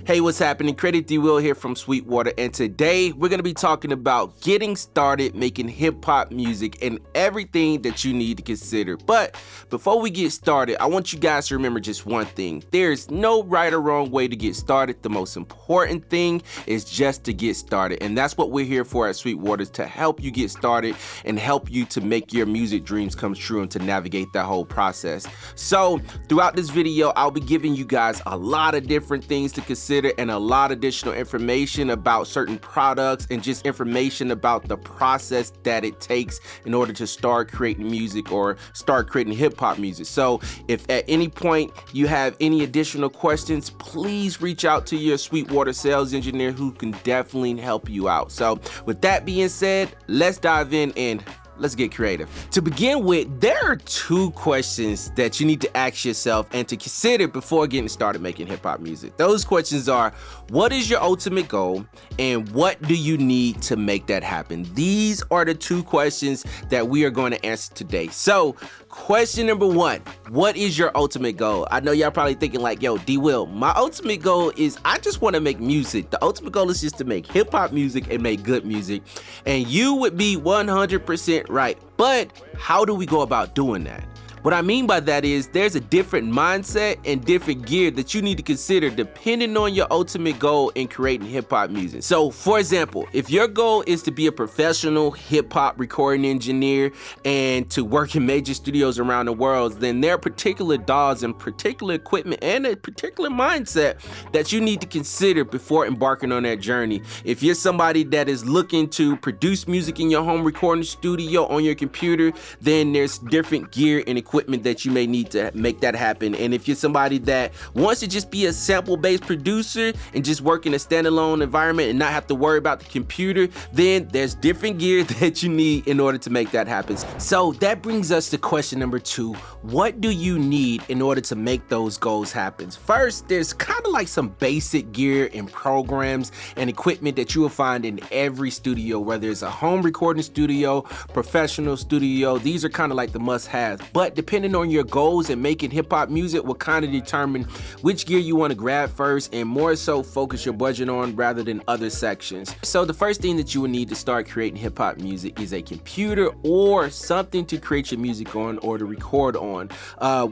Hey, what's happening? Credit D Will here from Sweetwater, and today we're going to be talking about getting started making hip-hop music and everything that you need to consider. But before we get started, I want you guys to remember just one thing. There's no right or wrong way to get started. The most important thing is just to get started, and that's what we're here for at Sweetwater, to help you get started and help you to make your music dreams come true and to navigate that whole process. So throughout this video, I'll be giving you guys a lot of different things to consider and a lot of additional information about certain products and just information about the process that it takes in order to start creating music or start creating hip-hop music. So if at any point you have any additional questions, please reach out to your Sweetwater sales engineer who can definitely help you out. So with that being said, let's dive in and let's get creative. To begin with, there are two questions that you need to ask yourself and to consider before getting started making hip-hop music. Those questions are, what is your ultimate goal and what do you need to make that happen? These are the two questions that we are going to answer today. So question number one, what is your ultimate goal? I know y'all probably thinking like, yo, D Will, my ultimate goal is I just want to make music. The ultimate goal is just to make hip-hop music and make good music. And you would be 100% right. But how do we go about doing that? What I mean by that is there's a different mindset and different gear that you need to consider depending on your ultimate goal in creating hip-hop music. So for example, if your goal is to be a professional hip-hop recording engineer and to work in major studios around the world, then there are particular DAWs and particular equipment and a particular mindset that you need to consider before embarking on that journey. If you're somebody that is looking to produce music in your home recording studio on your computer, then there's different gear and equipment that you may need to make that happen. And if you're somebody that wants to just be a sample-based producer and just work in a standalone environment and not have to worry about the computer, then there's different gear that you need in order to make that happen. So that brings us to question number two. What do you need in order to make those goals happen? First, there's kind of like some basic gear and programs and equipment that you will find in every studio, whether it's a home recording studio, professional studio. These are kind of like the must-haves. But depending on your goals and making hip-hop music will kind of determine which gear you want to grab first and more so focus your budget on rather than other sections. So the first thing that you will need to start creating hip-hop music is a computer or something to create your music on or to record on.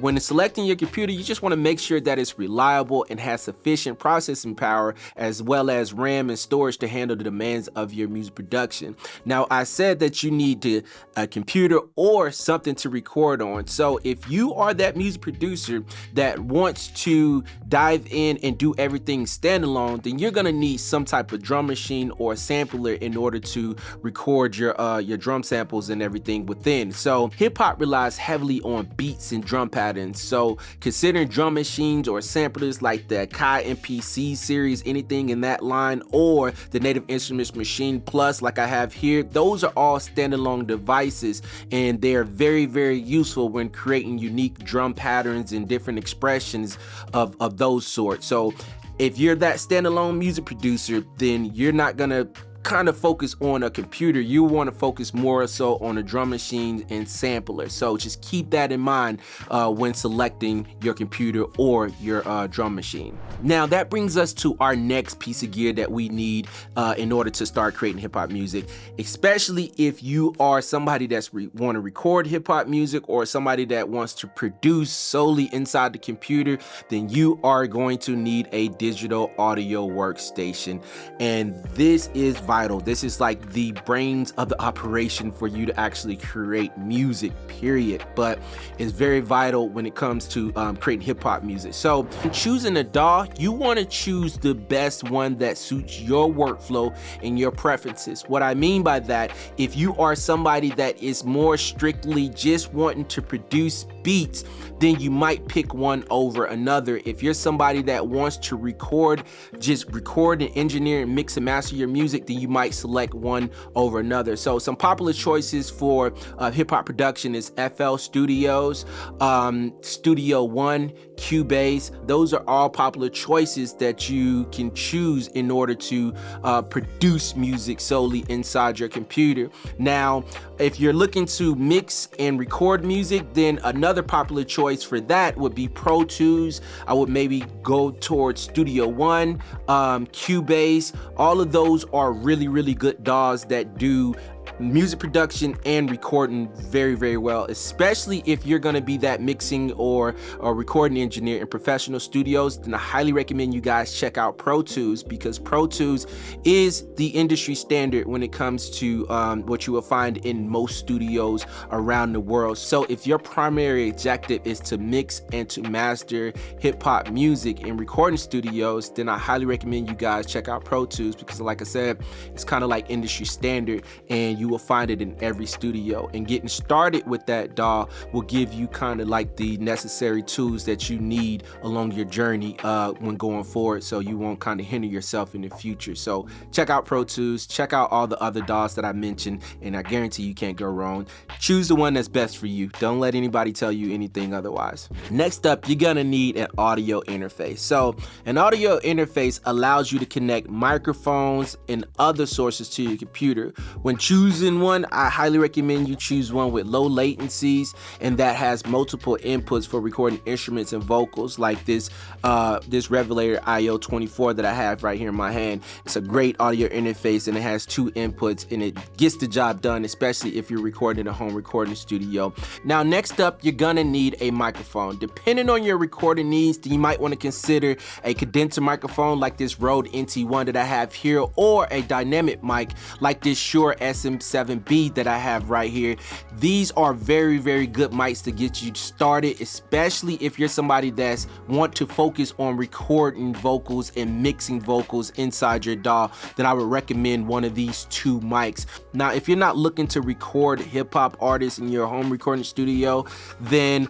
When selecting your computer, you just want to make sure that it's reliable and has sufficient processing power as well as RAM and storage to handle the demands of your music production. Now, I said that you need a computer or something to record on. So if you are that music producer that wants to dive in and do everything standalone, then you're gonna need some type of drum machine or sampler in order to record your drum samples and everything within. So hip hop relies heavily on beats and drum patterns. So considering drum machines or samplers like the Kai MPC series, anything in that line, or the Native Instruments Machine Plus like I have here, those are all standalone devices and they're very, very useful when creating unique drum patterns and different expressions of those sorts. So if you're that standalone music producer, then you're not gonna kind of focus on a computer. You want to focus more so on a drum machine and sampler. So just keep that in mind when selecting your computer or your drum machine. Now that brings us to our next piece of gear that we need in order to start creating hip-hop music, especially if you are somebody that's want to record hip-hop music or somebody that wants to produce solely inside the computer, then you are going to need a digital audio workstation. And this is vital. This is like the brains of the operation for you to actually create music, period. But it's very vital when it comes to creating hip-hop music. So choosing a DAW, you want to choose the best one that suits your workflow and your preferences. What I mean by that, if you are somebody that is more strictly just wanting to produce beats, then you might pick one over another. If you're somebody that wants to record, just record and engineer and mix and master your music, then you might select one over another. So some popular choices for hip-hop production is FL Studios, Studio One, Cubase. Those are all popular choices that you can choose in order to produce music solely inside your computer. Now, if you're looking to mix and record music, then another popular choice for that would be Pro Tools. I would maybe go towards Studio One, Cubase. All of those are really good DAWs that do music production and recording very well, especially if you're going to be that mixing or recording engineer in professional studios. Then I highly recommend you guys check out Pro Tools, because Pro Tools is the industry standard when it comes to what you will find in most studios around the world. So if your primary objective is to mix and to master hip-hop music in recording studios, then I highly recommend you guys check out Pro Tools, because like I said, it's kind of like industry standard and you will find it in every studio. And getting started with that DAW will give you kind of like the necessary tools that you need along your journey when going forward, so you won't kind of hinder yourself in the future. So check out Pro Tools, check out all the other DAWs that I mentioned, and I guarantee you can't go wrong. Choose the one that's best for you. Don't let anybody tell you anything otherwise. Next up, you're gonna need an audio interface. So an audio interface allows you to connect microphones and other sources to your computer. When choosing one, I highly recommend you choose one with low latencies and that has multiple inputs for recording instruments and vocals, like this Revelator IO24 that I have right here in my hand. It's a great audio interface and it has 2 inputs and it gets the job done, especially if you're recording in a home recording studio. Now, next up, you're gonna need a microphone. Depending on your recording needs, you might want to consider a condenser microphone like this Rode NT1 that I have here, or a dynamic mic like this Shure SM7B that I have right here. These are very good mics to get you started, especially if you're somebody that's want to focus on recording vocals and mixing vocals inside your DAW. Then I would recommend one of these 2 mics. Now, if you're not looking to record hip-hop artists in your home recording studio, then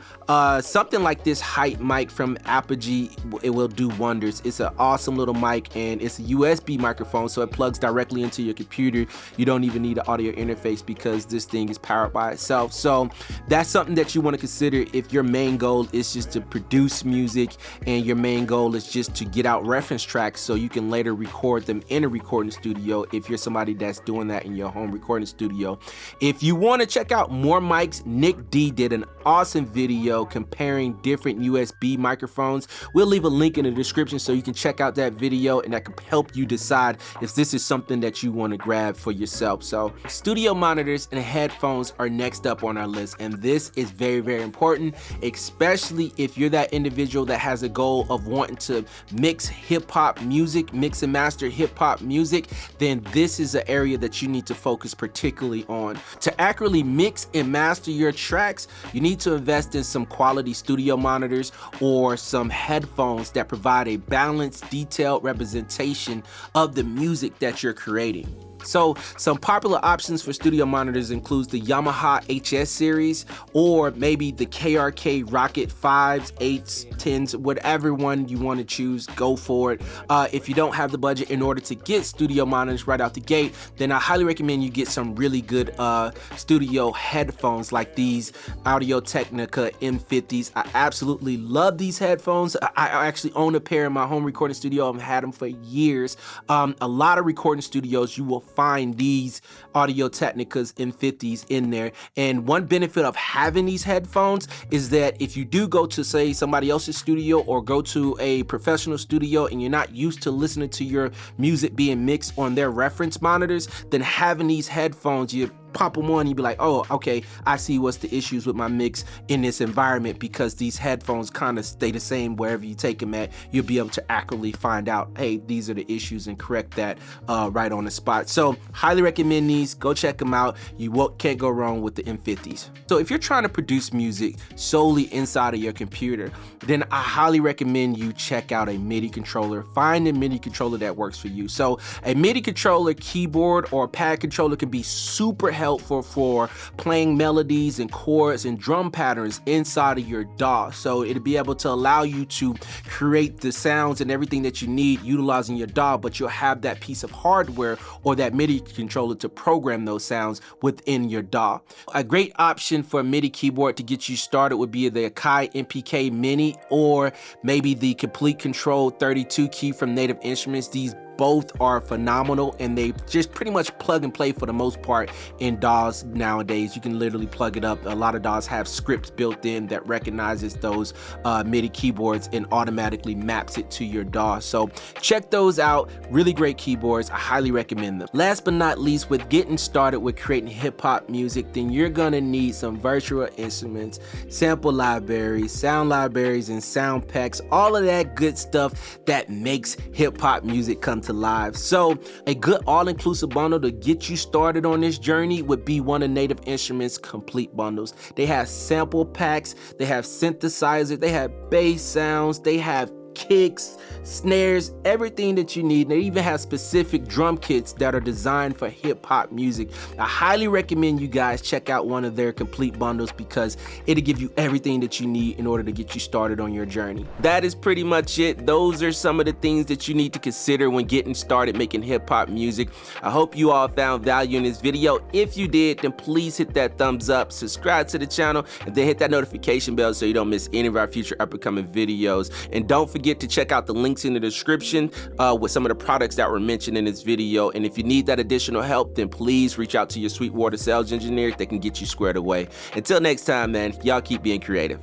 something like this Hype mic from Apogee, it will do wonders. It's an awesome little mic and it's a USB microphone, so it plugs directly into your computer. You don't even need an audio interface because this thing is powered by itself. So that's something that you want to consider if your main goal is just to produce music and your main goal is just to get out reference tracks so you can later record them in a recording studio, if you're somebody that's doing that in your home recording studio. If you want to check out more mics, Nick D did an awesome video comparing different USB microphones. We'll leave a link in the description so you can check out that video, and that can help you decide if this is something that you want to grab for yourself. So studio monitors and headphones are next up on our list, and this is very important, especially if you're that individual that has a goal of wanting to mix hip-hop music, mix and master hip-hop music. Then this is an area that you need to focus particularly on. To accurately mix and master your tracks, you need to invest in some quality studio monitors or some headphones that provide a balanced, detailed representation of the music that you're creating. So some popular options for studio monitors includes the Yamaha HS series, or maybe the KRK Rocket 5s, 8s, 10s, whatever one you want to choose, go for it. If you don't have the budget in order to get studio monitors right out the gate, then I highly recommend you get some really good studio headphones like these Audio-Technica M50s. I absolutely love these headphones. I actually own a pair in my home recording studio. I've had them for years. A lot of recording studios, you will find these Audio-Technicas M50s in there. And one benefit of having these headphones is that if you do go to, say, somebody else's studio or go to a professional studio and you're not used to listening to your music being mixed on their reference monitors, then having these headphones, you pop them on, you'd be like, oh, okay, I see what's the issues with my mix in this environment, because these headphones kind of stay the same wherever you take them at. You'll be able to accurately find out, hey, these are the issues, and correct that right on the spot. So highly recommend these. Go check them out. You can't go wrong with the M50s. So if you're trying to produce music solely inside of your computer, then I highly recommend you check out a MIDI controller. Find a MIDI controller that works for you. So a MIDI controller, keyboard, or pad controller can be super helpful for playing melodies and chords and drum patterns inside of your DAW. So it'll be able to allow you to create the sounds and everything that you need utilizing your DAW, but you'll have that piece of hardware or that MIDI controller to program those sounds within your DAW. A great option for a MIDI keyboard to get you started would be the Akai MPK Mini, or maybe the Complete Control 32 key from Native Instruments. These both are phenomenal, and they just pretty much plug and play for the most part in DAWs nowadays. You can literally plug it up. A lot of DAWs have scripts built in that recognizes those MIDI keyboards and automatically maps it to your DAW. So check those out. Really great keyboards. I highly recommend them. Last but not least, with getting started with creating hip hop music, then you're gonna need some virtual instruments, sample libraries, sound libraries, and sound packs, all of that good stuff that makes hip hop music come to live. So a good all-inclusive bundle to get you started on this journey would be one of Native Instruments complete bundles. They have sample packs, they have synthesizers, they have bass sounds, they have kicks, snares, everything that you need. They even have specific drum kits that are designed for hip hop music. I highly recommend you guys check out one of their complete bundles because it'll give you everything that you need in order to get you started on your journey. That is pretty much it. Those are some of the things that you need to consider when getting started making hip hop music. I hope you all found value in this video. If you did, then please hit that thumbs up, subscribe to the channel, and then hit that notification bell so you don't miss any of our future upcoming videos. And don't forget to check out the links in the description with some of the products that were mentioned in this video. And if you need that additional help, then please reach out to your Sweetwater sales engineer that can get you squared away. Until next time, man, y'all keep being creative.